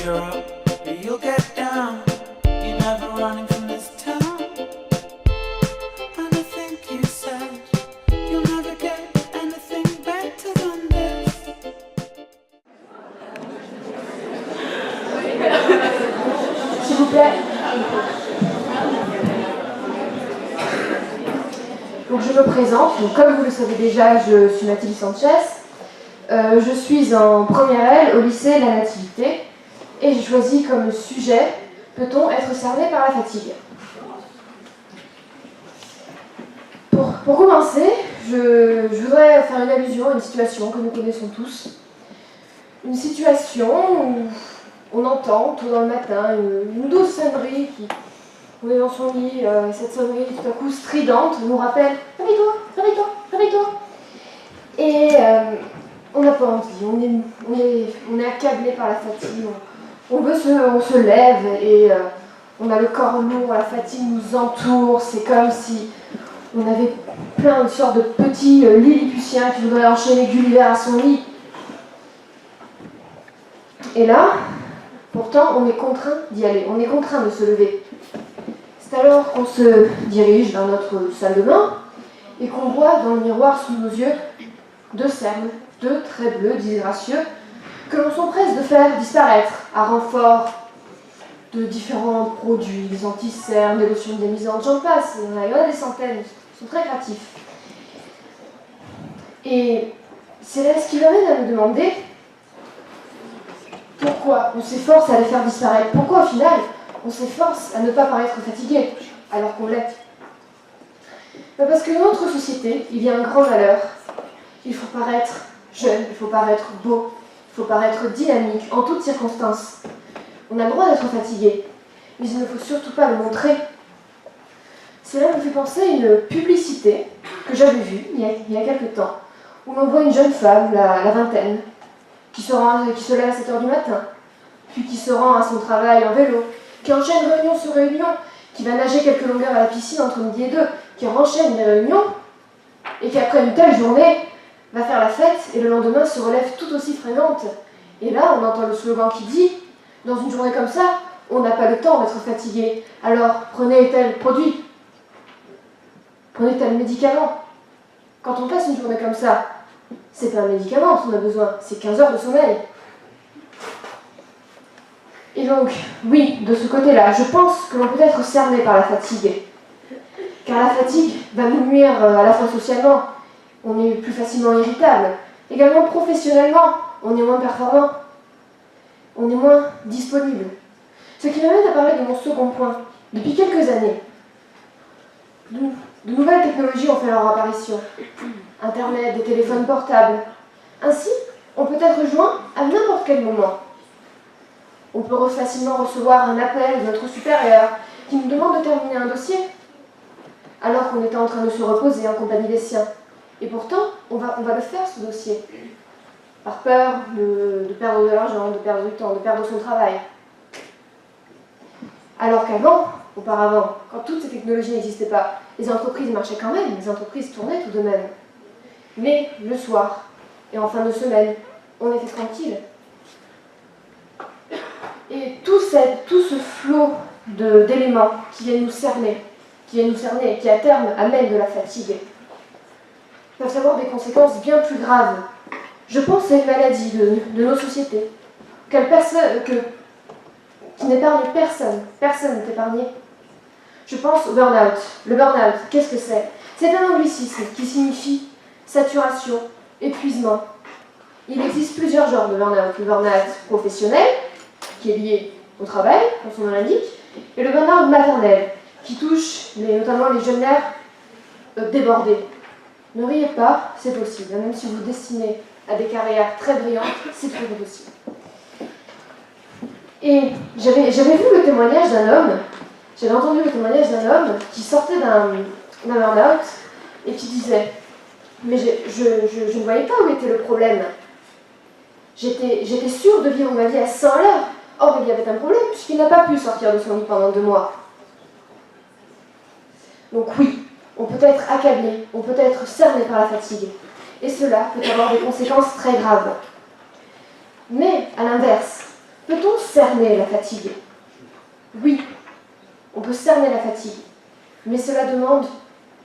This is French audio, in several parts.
you're up, you'll get down. You're never running from this town. And I think you said you'll never get anything better than this. S'il vous plaît. Donc je me présente. Donc, comme vous le savez déjà, je suis Nathalie Sanchez. Je suis en première L au lycée La Nativité et j'ai choisi comme sujet « Peut-on être cerné par la fatigue ?» Pour commencer, je voudrais faire une allusion à une situation que nous connaissons tous. Une situation où on entend, tôt dans le matin, une douce sonnerie qui... On est dans son lit, cette sonnerie tout à coup stridente nous rappelle « Réveille-toi, réveille-toi, réveille-toi » Et on n'a pas envie, on est accablé par la fatigue, on se lève et on a le corps lourd, la fatigue nous entoure, c'est comme si on avait plein de sortes de petits lilliputiens qui voudraient enchaîner Gulliver à son lit. Et là, pourtant, on est contraint d'y aller, on est contraint de se lever. C'est alors qu'on se dirige vers notre salle de bain et qu'on voit dans le miroir sous nos yeux deux cernes, deux traits bleus disgracieux que l'on s'empresse de faire disparaître à renfort de différents produits, des anti-cernes, des lotions démisantes, j'en passe, il y en a des centaines, ils sont très créatifs. Et c'est là ce qui m'amène à me demander pourquoi on s'efforce à les faire disparaître, pourquoi au final on s'efforce à ne pas paraître fatigué alors qu'on l'est. Parce que dans notre société, il y a un grand malheur. Il faut paraître jeune, il faut paraître beau, il faut paraître dynamique en toutes circonstances. On a le droit d'être fatigué, mais il ne faut surtout pas le montrer. Cela me fait penser à une publicité que j'avais vue il y a quelque temps, où l'on voit une jeune femme, la vingtaine, qui se lève à 7 h du matin, puis qui se rend à son travail en vélo, qui enchaîne réunion sur réunion, qui va nager quelques longueurs à la piscine entre midi et 2, qui enchaîne des réunions, et qui après une telle journée va faire la fête et le lendemain se relève tout aussi fringante. Et là, on entend le slogan qui dit « Dans une journée comme ça, on n'a pas le temps d'être fatigué, alors prenez tel produit, prenez tel médicament. » Quand on passe une journée comme ça, c'est pas un médicament dont on a besoin, c'est 15 heures de sommeil. Et donc, oui, de ce côté-là, je pense que l'on peut être cerné par la fatigue. Car la fatigue va nous nuire à la fois socialement, on est plus facilement irritable. Également professionnellement, on est moins performant. On est moins disponible. Ce qui m'amène à parler de mon second point. Depuis quelques années, de nouvelles technologies ont fait leur apparition. Internet, des téléphones portables. Ainsi, on peut être joint à n'importe quel moment. On peut facilement recevoir un appel de notre supérieur qui nous demande de terminer un dossier, alors qu'on était en train de se reposer en compagnie des siens. Et pourtant, on va le faire, ce dossier, par peur de perdre de l'argent, de perdre du temps, de perdre son travail. Alors auparavant, quand toutes ces technologies n'existaient pas, les entreprises marchaient quand même, les entreprises tournaient tout de même. Mais le soir, et en fin de semaine, on était tranquille. Et tout ce flot d'éléments qui viennent nous cerner, et qui à terme amènent de la fatigue, peuvent avoir des conséquences bien plus graves. Je pense à une maladie de nos sociétés, qui n'épargne personne. Personne n'est épargné. Je pense au burn-out. Le burn-out, qu'est-ce que c'est? C'est un anglicisme qui signifie saturation, épuisement. Il existe plusieurs genres de burn-out. Le burn-out professionnel, qui est lié au travail, comme son nom l'indique, et le burn-out maternel, qui touche notamment les jeunes mères débordées. Ne riez pas, c'est possible. Même si vous destinez à des carrières très brillantes, c'est très possible. Et j'avais vu le témoignage d'un homme, j'avais entendu le témoignage d'un homme qui sortait d'un burn-out et qui disait « Mais je ne voyais pas où était le problème. J'étais sûre de vivre ma vie à 100 à l'heure. Or, il y avait un problème puisqu'il n'a pas pu sortir de son lit pendant 2 mois. » Donc oui, on peut être accablé, on peut être cerné par la fatigue. Et cela peut avoir des conséquences très graves. Mais, à l'inverse, Peut-on cerner la fatigue? Oui, on peut cerner la fatigue. Mais cela demande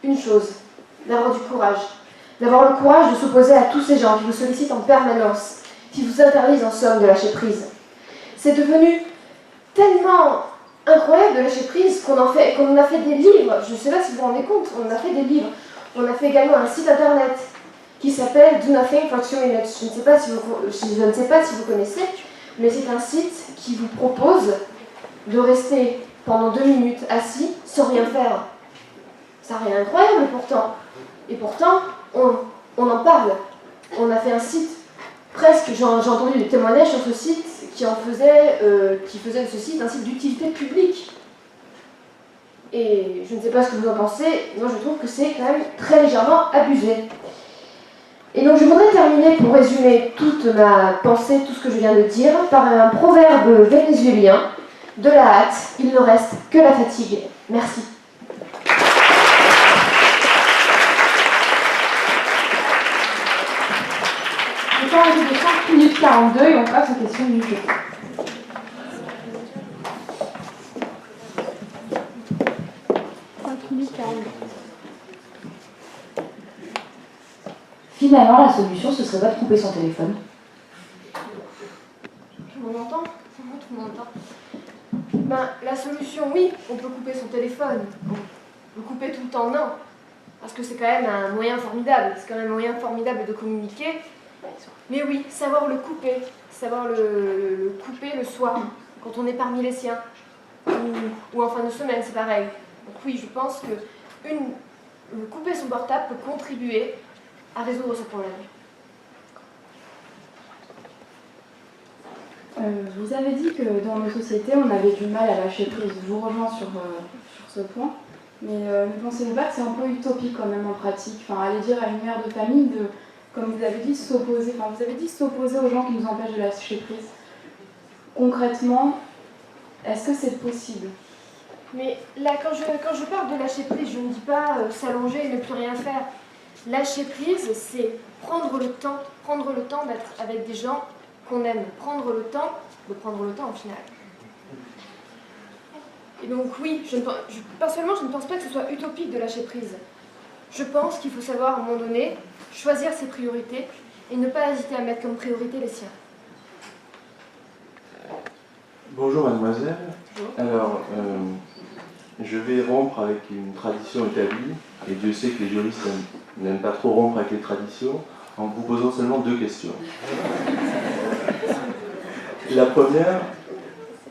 une chose, d'avoir du courage. D'avoir le courage de s'opposer à tous ces gens qui vous sollicitent en permanence, qui vous interdisent en somme de lâcher prise. C'est devenu tellement incroyable de lâcher prise qu'on en a fait des livres. Je ne sais pas si vous vous rendez compte, on en a fait des livres. On a fait également un site internet qui s'appelle Do Nothing for 2 Minutes. Je ne sais pas si vous connaissez, mais c'est un site qui vous propose de rester pendant 2 minutes assis sans rien faire. Ça n'a rien d'incroyable pourtant. Et pourtant, on en parle. On a fait un site, presque, j'ai entendu des témoignages sur ce site qui faisait de ce site un site d'utilité publique. Et je ne sais pas ce que vous en pensez, moi je trouve que c'est quand même très légèrement abusé. Et donc je voudrais terminer, pour résumer toute ma pensée, tout ce que je viens de dire, par un proverbe vénézuélien: de la hâte, il ne reste que la fatigue. Merci. Le temps est de 5 minutes 42 et on passe aux questions du jeu. Finalement, la solution, ce serait pas de couper son téléphone. Tout le monde entend? Tout le monde entend. Ben, la solution, oui, on peut couper son téléphone. Le couper tout le temps, non. Parce que c'est quand même un moyen formidable. C'est quand même un moyen formidable de communiquer. Mais oui, savoir le couper. Savoir le couper le soir, quand on est parmi les siens. Ou en fin de semaine, c'est pareil. Donc oui, je pense que couper son portable peut contribuer à résoudre ce problème. Vous avez dit que dans nos sociétés, on avait du mal à lâcher prise. Je vous rejoins sur ce point. Mais ne pensez-vous pas que c'est un peu utopique quand même en pratique? Aller dire à une mère de famille de, comme vous avez dit, s'opposer. Vous avez dit s'opposer aux gens qui nous empêchent de lâcher prise. Concrètement, est-ce que c'est possible? Mais là, quand je parle de lâcher prise, je ne dis pas s'allonger et ne plus rien faire. Lâcher prise, c'est prendre le temps d'être avec des gens qu'on aime, prendre le temps au final. Et donc oui, personnellement, je ne pense pas que ce soit utopique de lâcher prise. Je pense qu'il faut savoir, à un moment donné, choisir ses priorités et ne pas hésiter à mettre comme priorité les siens. Bonjour mademoiselle. Bonjour. Alors, je vais rompre avec une tradition établie, et Dieu sait que les juristes n'aiment pas trop rompre avec les traditions, en vous posant seulement 2 questions. La première,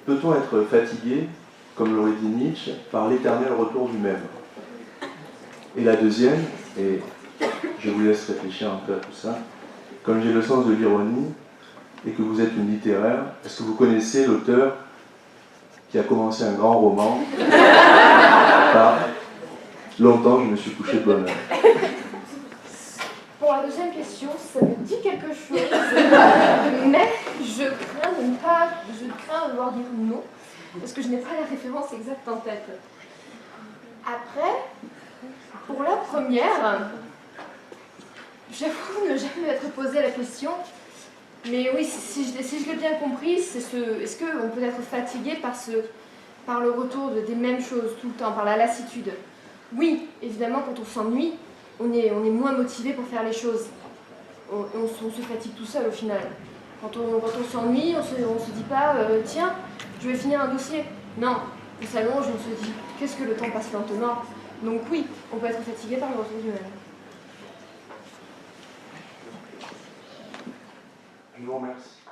peut-on être fatigué, comme l'aurait dit Nietzsche, par l'éternel retour du même? Et la deuxième, et je vous laisse réfléchir un peu à tout ça, comme j'ai le sens de l'ironie, et que vous êtes une littéraire, est-ce que vous connaissez l'auteur qui a commencé un grand roman par « Longtemps je me suis couché de bonne heure ». Pour la deuxième question, ça me dit quelque chose, mais je crains de devoir dire non, parce que je n'ai pas la référence exacte en tête. Après, pour la première, j'avoue ne jamais m'être posé la question, mais oui, si je l'ai bien compris, est-ce qu'on peut être fatigué par le retour des mêmes choses tout le temps, par la lassitude? Oui, évidemment, quand on s'ennuie, on est moins motivé pour faire les choses. On se fatigue tout seul au final. Quand on s'ennuie, on se dit pas tiens, je vais finir un dossier. Non, on s'allonge, on se dit qu'est-ce que le temps passe lentement. Donc oui, on peut être fatigué par le retour du même. Je vous remercie.